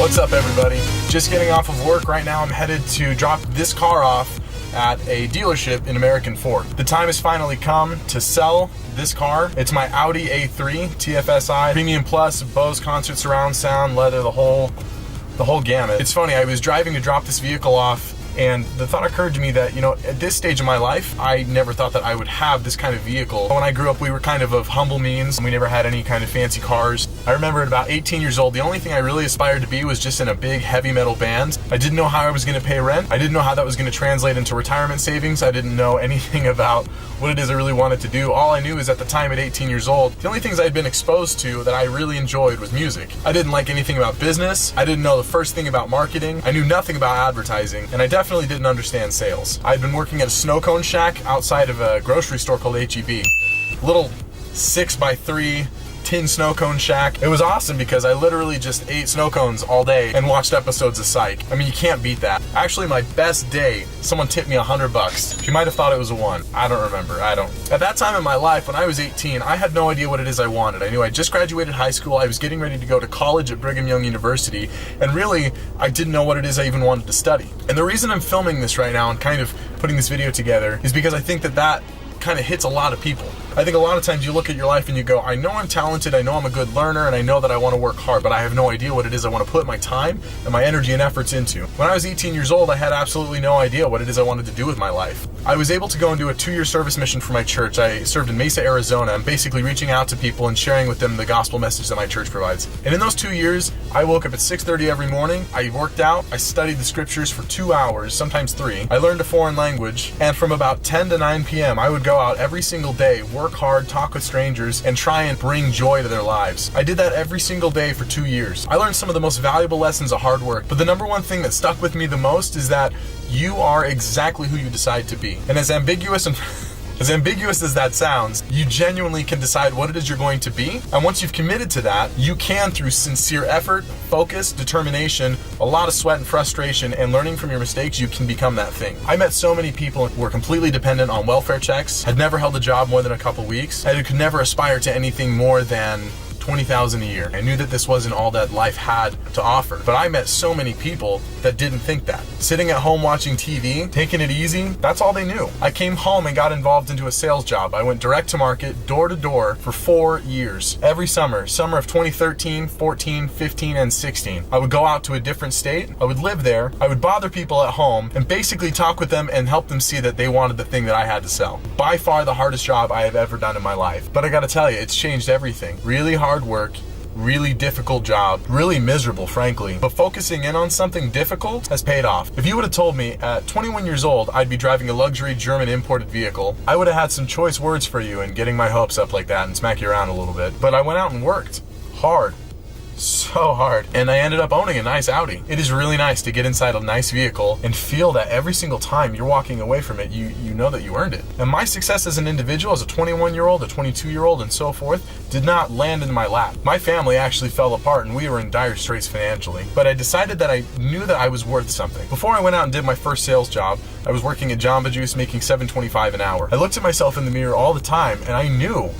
What's up, everybody? Just getting off of work right now. I'm headed to drop this car off at a dealership in American Fork. The time has finally come to sell this car. It's my Audi A3 TFSI, Premium Plus, Bose concert surround sound, leather, the whole gamut. It's funny, I was driving to drop this vehicle off, and the thought occurred to me that, at this stage of my life, I never thought that I would have this kind of vehicle. When I grew up, we were kind of humble means, and we never had any kind of fancy cars. I remember at about 18 years old, the only thing I really aspired to be was just in a big heavy metal band. I didn't know how I was going to pay rent. I didn't know how that was going to translate into retirement savings. I didn't know anything about what it is I really wanted to do. All I knew is at the time at 18 years old, the only things I'd been exposed to that I really enjoyed was music. I didn't like anything about business. I didn't know the first thing about marketing. I knew nothing about advertising, and I definitely didn't understand sales. I'd been working at a snow cone shack outside of a grocery store called H-E-B. Little 6x3 tin snow cone shack. It was awesome because I literally just ate snow cones all day and watched episodes of Psych. I mean, you can't beat that. Actually, my best day, someone tipped me $100. She might have thought it was a 1. I don't remember. At that time in my life, when I was 18, I had no idea what it is I wanted. I knew I just graduated high school. I was getting ready to go to college at Brigham Young University, and really, I didn't know what it is I even wanted to study. And the reason I'm filming this right now and kind of putting this video together is because I think that kind of hits a lot of people. I think a lot of times you look at your life and you go, I know I'm talented, I know I'm a good learner, and I know that I want to work hard, but I have no idea what it is I want to put my time and my energy and efforts into. When I was 18 years old, I had absolutely no idea what it is I wanted to do with my life. I was able to go and do a 2-year service mission for my church. I served in Mesa, Arizona, and basically reaching out to people and sharing with them the gospel message that my church provides. And in those 2 years, I woke up at 6:30 every morning, I worked out, I studied the scriptures for 2 hours, sometimes 3. I learned a foreign language, and from about 10 to 9 p.m., I would go out every single day, work hard, talk with strangers, and try and bring joy to their lives. I did that every single day for 2 years. I learned some of the most valuable lessons of hard work, but the number one thing that stuck with me the most is that you are exactly who you decide to be. And as ambiguous as that sounds, you genuinely can decide what it is you're going to be. And once you've committed to that, you can, through sincere effort, focus, determination, a lot of sweat and frustration, and learning from your mistakes, you can become that thing. I met so many people who were completely dependent on welfare checks, had never held a job more than a couple weeks, and could never aspire to anything more than $20,000 a year. I knew that this wasn't all that life had to offer, but I met so many people that didn't think that. Sitting at home watching TV, taking it easy, that's all they knew. I came home and got involved into a sales job. I went direct to market, door to door, for 4 years. Every summer of 2013, 14, 15, and 16. I would go out to a different state, I would live there, I would bother people at home, and basically talk with them and help them see that they wanted the thing that I had to sell. By far the hardest job I have ever done in my life. But I gotta tell you, it's changed everything. Really hard work, really difficult job, really miserable, frankly, but focusing in on something difficult has paid off. If you would have told me at 21 years old I'd be driving a luxury German imported vehicle, I would have had some choice words for you and getting my hopes up like that and smack you around a little bit. But I went out and worked hard. So hard, and I ended up owning a nice Audi. It is really nice to get inside a nice vehicle and feel that every single time you're walking away from it, you know that you earned it. And my success as an individual, as a 21-year-old, a 22-year-old, and so forth, did not land in my lap. My family actually fell apart and we were in dire straits financially, but I decided that I knew that I was worth something. Before I went out and did my first sales job, I was working at Jamba Juice making $7.25 an hour. I looked at myself in the mirror all the time and I knew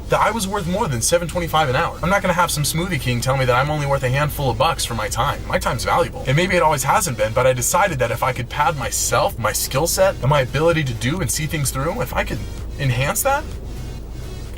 that I was worth more than $7.25 an hour. I'm not gonna have some smoothie king tell me that I'm only worth a handful of bucks for my time. My time's valuable. And maybe it always hasn't been, but I decided that if I could pad myself, my skill set, and my ability to do and see things through, if I could enhance that,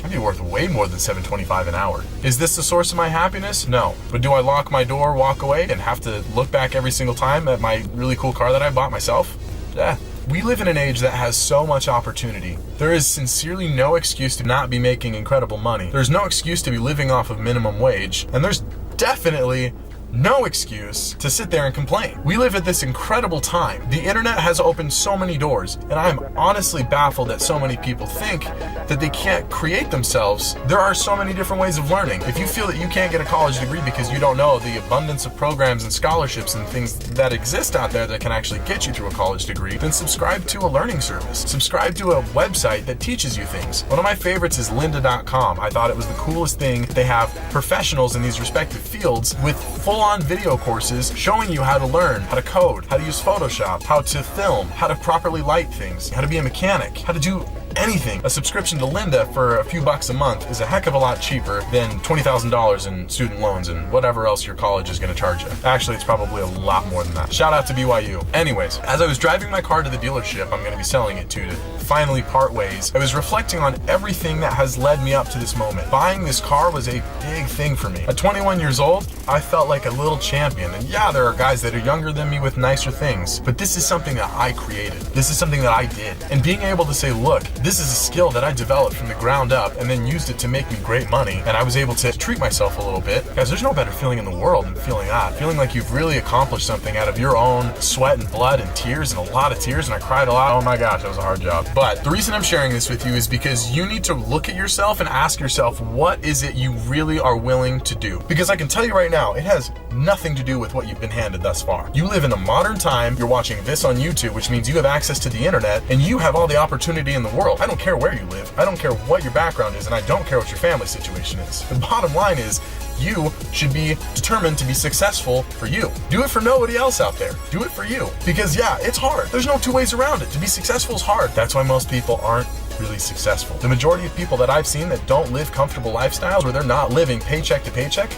I'd be worth way more than $7.25 an hour. Is this the source of my happiness? No. But do I lock my door, walk away, and have to look back every single time at my really cool car that I bought myself? Yeah. We live in an age that has so much opportunity. There is sincerely no excuse to not be making incredible money. There's no excuse to be living off of minimum wage. And there's definitely no excuse to sit there and complain. We live at this incredible time. The internet has opened so many doors, and I'm honestly baffled that so many people think that they can't create themselves. There are so many different ways of learning. If you feel that you can't get a college degree because you don't know the abundance of programs and scholarships and things that exist out there that can actually get you through a college degree, then subscribe to a learning service. Subscribe to a website that teaches you things. One of my favorites is lynda.com. I thought it was the coolest thing. They have professionals in these respective fields with full-on video courses showing you how to learn, how to code, how to use Photoshop, how to film, how to properly light things, how to be a mechanic, how to do anything, a subscription to Linda for a few bucks a month is a heck of a lot cheaper than $20,000 in student loans and whatever else your college is going to charge you. Actually, it's probably a lot more than that. Shout out to BYU. Anyways, as I was driving my car to the dealership I'm going to be selling it to finally part ways, I was reflecting on everything that has led me up to this moment. Buying this car was a big thing for me. At 21 years old, I felt like a little champion. And yeah, there are guys that are younger than me with nicer things, but this is something that I created. This is something that I did. And being able to say, look, this is a skill that I developed from the ground up and then used it to make me great money, and I was able to treat myself a little bit. Guys, there's no better feeling in the world than feeling that. Feeling like you've really accomplished something out of your own sweat and blood and tears, and a lot of tears, and I cried a lot. Oh my gosh, that was a hard job. But the reason I'm sharing this with you is because you need to look at yourself and ask yourself, what is it you really are willing to do? Because I can tell you right now, it has nothing to do with what you've been handed thus far. You live in a modern time, you're watching this on YouTube, which means you have access to the internet, and you have all the opportunity in the world. I don't care where you live, I don't care what your background is, and I don't care what your family situation is. The bottom line is, you should be determined to be successful for you. Do it for nobody else out there. Do it for you. Because yeah, it's hard. There's no two ways around it. To be successful is hard. That's why most people aren't really successful. The majority of people that I've seen that don't live comfortable lifestyles, where they're not living paycheck to paycheck,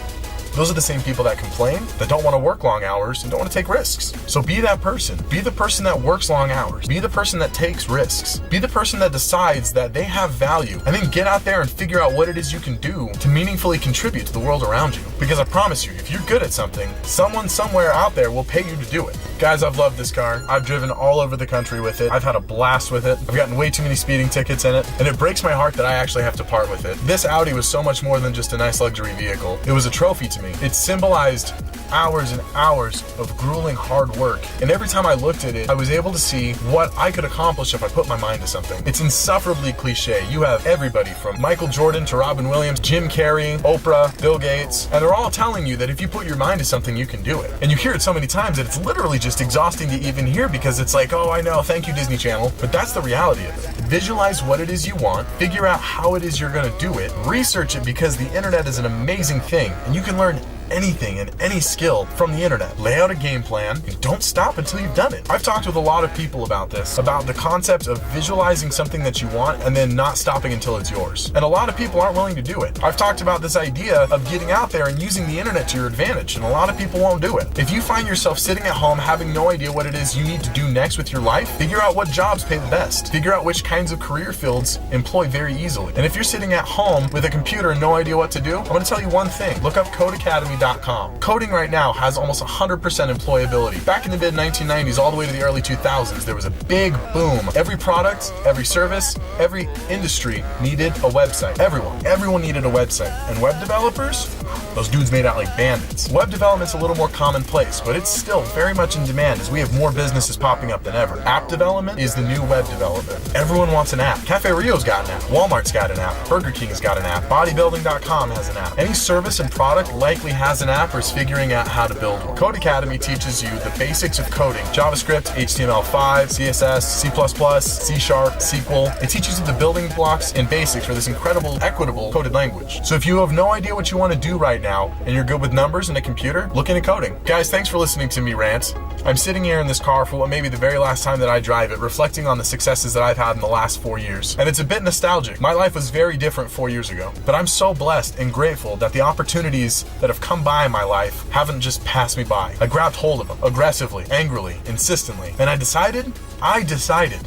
those are the same people that complain, that don't want to work long hours, and don't want to take risks. So be that person. Be the person that works long hours. Be the person that takes risks. Be the person that decides that they have value, and then get out there and figure out what it is you can do to meaningfully contribute to the world around you. Because I promise you, if you're good at something, someone somewhere out there will pay you to do it. Guys, I've loved this car. I've driven all over the country with it. I've had a blast with it. I've gotten way too many speeding tickets in it, and it breaks my heart that I actually have to part with it. This Audi was so much more than just a nice luxury vehicle. It was a trophy to me. It symbolized hours and hours of grueling hard work. And every time I looked at it, I was able to see what I could accomplish if I put my mind to something. It's insufferably cliche. You have everybody from Michael Jordan to Robin Williams, Jim Carrey, Oprah, Bill Gates, and they're all telling you that if you put your mind to something, you can do it. And you hear it so many times that it's literally just exhausting to even hear, because it's like, oh, I know, thank you, Disney Channel. But that's the reality of it. Visualize what it is you want, figure out how it is you're gonna do it, research it, because the internet is an amazing thing, and you can learn anything and any skill from the internet. Lay out a game plan and don't stop until you've done it. I've talked with a lot of people about this, about the concept of visualizing something that you want and then not stopping until it's yours. And a lot of people aren't willing to do it. I've talked about this idea of getting out there and using the internet to your advantage, and a lot of people won't do it. If you find yourself sitting at home having no idea what it is you need to do next with your life, figure out what jobs pay the best. Figure out which kinds of career fields employ very easily. And if you're sitting at home with a computer and no idea what to do, I'm going to tell you one thing. Look up codeacademy.com. Coding right now has almost 100% employability. Back in the mid-1990s all the way to the early 2000s, there was a big boom. Every product, every service, every industry needed a website. Everyone needed a website. And web developers, those dudes made out like bandits. Web development's a little more commonplace, but it's still very much in demand as we have more businesses popping up than ever. App development is the new web development. Everyone wants an app. Cafe Rio's got an app. Walmart's got an app. Burger King's got an app. Bodybuilding.com has an app. Any service and product likely has an app or is figuring out how to build one. Code Academy teaches you the basics of coding. JavaScript, HTML5, CSS, C++, C#, SQL. It teaches you the building blocks and basics for this incredible, equitable coded language. So if you have no idea what you want to do right now and you're good with numbers and a computer, look into coding. Guys, thanks for listening to me rant. I'm sitting here in this car for what may be the very last time that I drive it, reflecting on the successes that I've had in the last 4 years. And it's a bit nostalgic. My life was very different 4 years ago, but I'm so blessed and grateful that the opportunities that have come by in my life haven't just passed me by. I grabbed hold of them aggressively, angrily, insistently, and I decided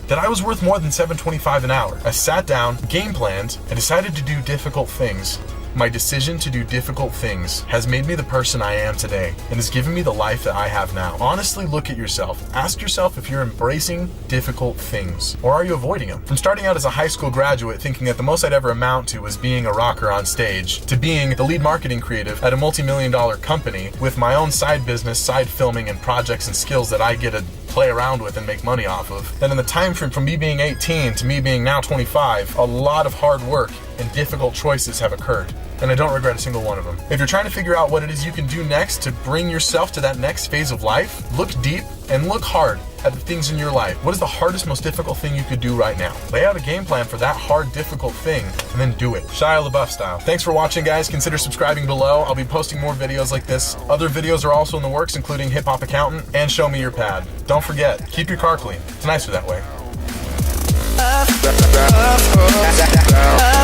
that I was worth more than $7.25 an hour. I sat down, game planned, and decided to do difficult things. My decision to do difficult things has made me the person I am today and has given me the life that I have now. Honestly, look at yourself. Ask yourself if you're embracing difficult things or are you avoiding them? From starting out as a high school graduate thinking that the most I'd ever amount to was being a rocker on stage, to being the lead marketing creative at a multi-million-dollar company with my own side business, side filming, and projects and skills that I get to play around with and make money off of. Then in the time frame from me being 18 to me being now 25, a lot of hard work and difficult choices have occurred, and I don't regret a single one of them. If you're trying to figure out what it is you can do next to bring yourself to that next phase of life, look deep and look hard at the things in your life. What is the hardest, most difficult thing you could do right now? Lay out a game plan for that hard, difficult thing, and then do it. Shia LaBeouf style. Thanks for watching, guys. Consider subscribing below. I'll be posting more videos like this. Other videos are also in the works, including Hip Hop Accountant and Show Me Your Pad. Don't forget, keep your car clean. It's nicer that way. Love.